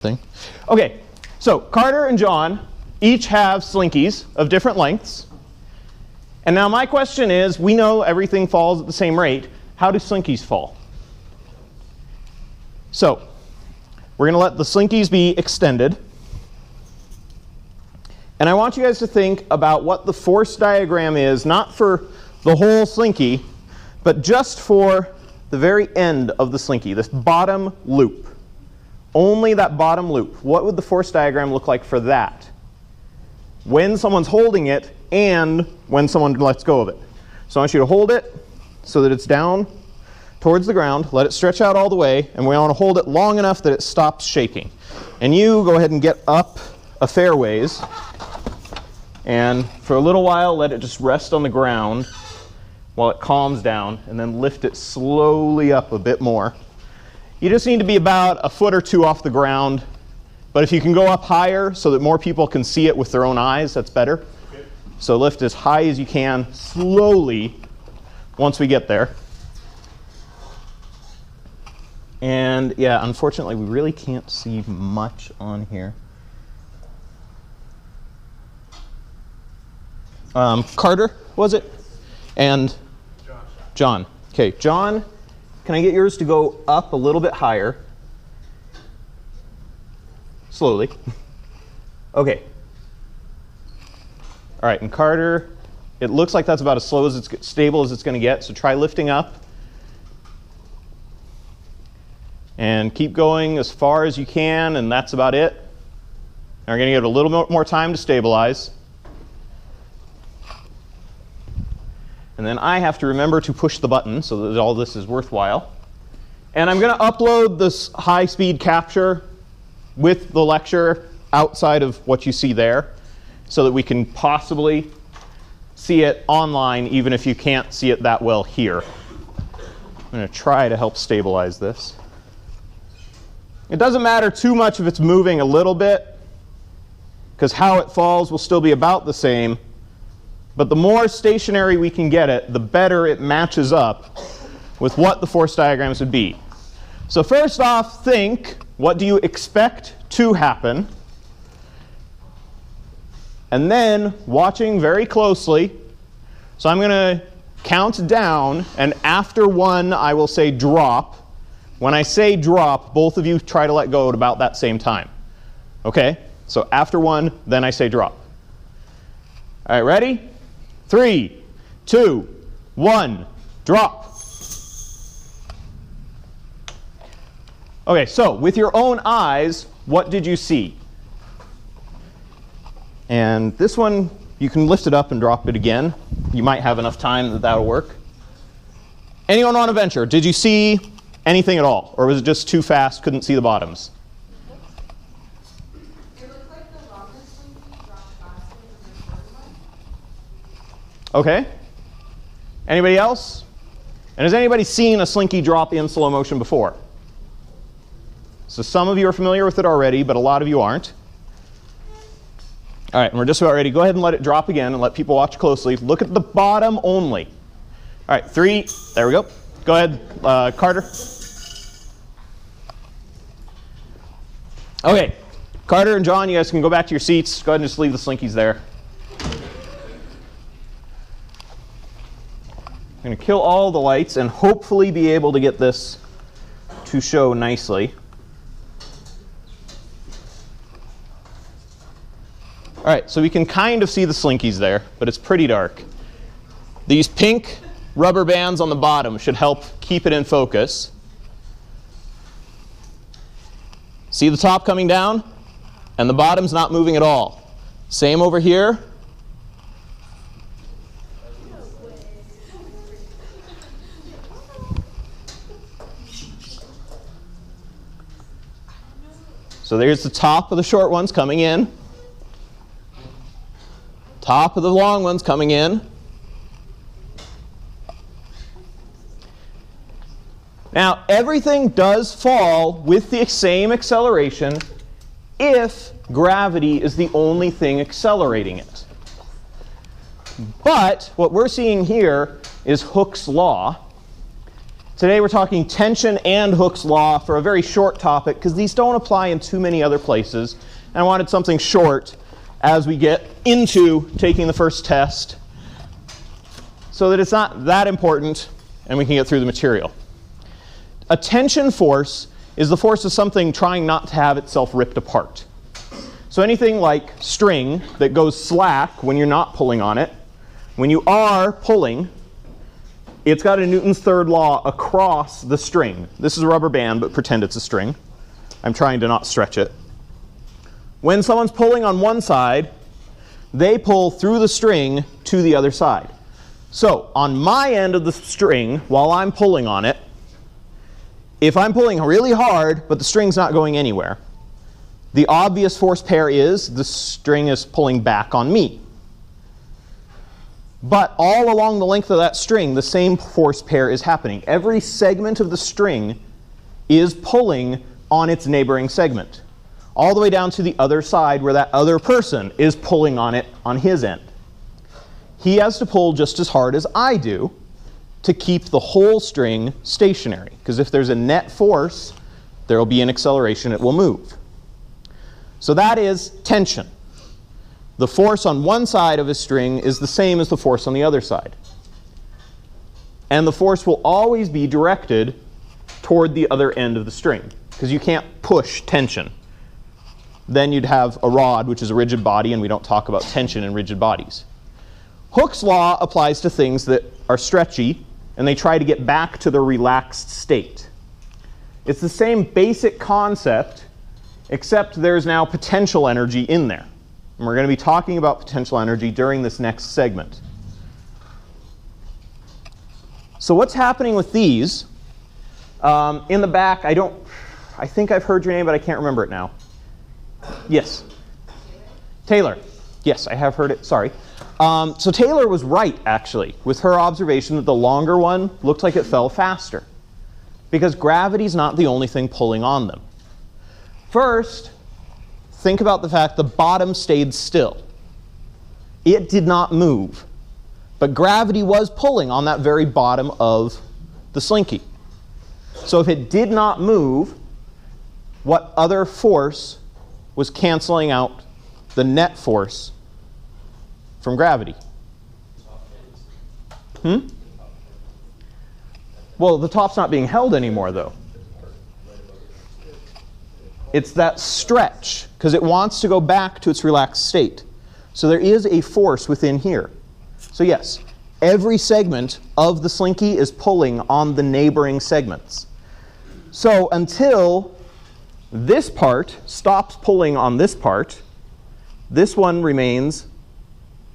thing. Okay, so Carter and John each have slinkies of different lengths. And now my question is, we know everything falls at the same rate. How do slinkies fall? So we're going to let the slinkies be extended. And I want you guys to think about what the force diagram is, not for the whole slinky, but just for the very end of the slinky, this bottom loop. Only that bottom loop. What would the force diagram look like for that? When someone's holding it and when someone lets go of it. So I want you to hold it so that it's down towards the ground. Let it stretch out all the way. And we want to hold it long enough that it stops shaking. And you go ahead and get up a fair ways. And for a little while, let it just rest on the ground while it calms down. And then lift it slowly up a bit more. You just need to be about a foot or two off the ground. But if you can go up higher so that more people can see it with their own eyes, that's better. Okay. So lift as high as you can slowly once we get there. And yeah, unfortunately, we really can't see much on here. Carter, was it? And John. Okay, John, can I get yours to go up a little bit higher? Slowly. Okay. All right, and Carter, it looks like that's about as slow as it's stable as it's going to get, so try lifting up. And keep going as far as you can, and that's about it. And we're going to give it a little more time to stabilize. And then I have to remember to push the button so that all this is worthwhile. And I'm going to upload this high-speed capture with the lecture outside of what you see there so that we can possibly see it online even if you can't see it that well here. I'm going to try to help stabilize this. It doesn't matter too much if it's moving a little bit because how it falls will still be about the same. But the more stationary we can get it, the better it matches up with what the force diagrams would be. So first off, think, what do you expect to happen? And then, watching very closely, so I'm going to count down, and after 1, I will say drop. When I say drop, both of you try to let go at about that same time. Okay? So after 1, then I say drop. All right, ready? 3, 2, 1, drop. Okay, so with your own eyes, what did you see? And this one, you can lift it up and drop it again. You might have enough time that that'll work. Anyone want to venture? Did you see anything at all? Or was it just too fast, couldn't see the bottoms? It looked like the longest slinky dropped faster than the short one. Okay. Anybody else? And has anybody seen a slinky drop in slow motion before? So some of you are familiar with it already, but a lot of you aren't. All right, and we're just about ready. Go ahead and let it drop again and let people watch closely. Look at the bottom only. All right, 3, there we go. Go ahead, Carter. Okay, Carter and John, you guys can go back to your seats. Go ahead and just leave the slinkies there. I'm going to kill all the lights and hopefully be able to get this to show nicely. All right, so we can kind of see the slinkies there, but it's pretty dark. These pink rubber bands on the bottom should help keep it in focus. See the top coming down? And the bottom's not moving at all. Same over here. So there's the top of the short ones coming in. Top of the long ones coming in. Now, everything does fall with the same acceleration if gravity is the only thing accelerating it. But what we're seeing here is Hooke's law. Today we're talking tension and Hooke's law for a very short topic because these don't apply in too many other places. And I wanted something short as we get into taking the first test so that it's not that important and we can get through the material. A tension force is the force of something trying not to have itself ripped apart. So anything like string that goes slack when you're not pulling on it, when you are pulling, it's got a Newton's third law across the string. This is a rubber band, but pretend it's a string. I'm trying to not stretch it. When someone's pulling on one side, they pull through the string to the other side. So on my end of the string, while I'm pulling on it, if I'm pulling really hard, but the string's not going anywhere, the obvious force pair is the string is pulling back on me. But all along the length of that string, the same force pair is happening. Every segment of the string is pulling on its neighboring segment, all the way down to the other side where that other person is pulling on it on his end. He has to pull just as hard as I do to keep the whole string stationary, because if there's a net force, there will be an acceleration, it will move. So that is tension. The force on one side of a string is the same as the force on the other side. And the force will always be directed toward the other end of the string, because you can't push tension. Then you'd have a rod, which is a rigid body, and we don't talk about tension in rigid bodies. Hooke's law applies to things that are stretchy, and they try to get back to the relaxed state. It's the same basic concept, except there's now potential energy in there. And we're going to be talking about potential energy during this next segment. So what's happening with these? In the back, I think I've heard your name, but I can't remember it now. Yes? Taylor. Yes, I have heard it. Sorry. So Taylor was right, actually, with her observation that the longer one looked like it fell faster, because gravity's not the only thing pulling on them. First, think about the fact the bottom stayed still. It did not move, but gravity was pulling on that very bottom of the slinky. So if it did not move, what other force was canceling out the net force from gravity? Well, the top's not being held anymore, though. It's that stretch, because it wants to go back to its relaxed state. So there is a force within here. So yes, every segment of the slinky is pulling on the neighboring segments. So until this part stops pulling on this part, this one remains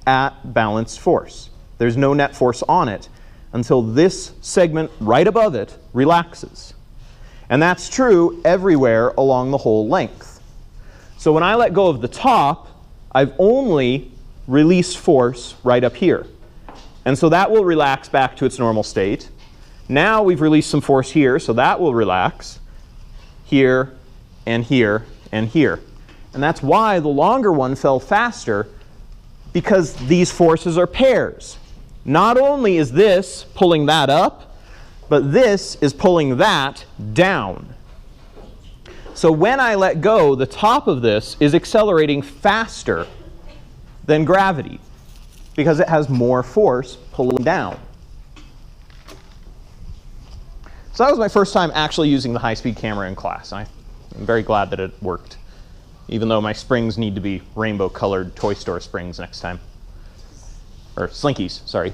at balanced force. There's no net force on it until this segment right above it relaxes. And that's true everywhere along the whole length. So when I let go of the top, I've only released force right up here. And so that will relax back to its normal state. Now we've released some force here, so that will relax here and here and here. And that's why the longer one fell faster, because these forces are pairs. Not only is this pulling that up, but this is pulling that down. So when I let go, the top of this is accelerating faster than gravity, because it has more force pulling down. So that was my first time actually using the high-speed camera in class. I'm very glad that it worked, even though my springs need to be rainbow-colored toy store springs next time. Or slinkies, sorry.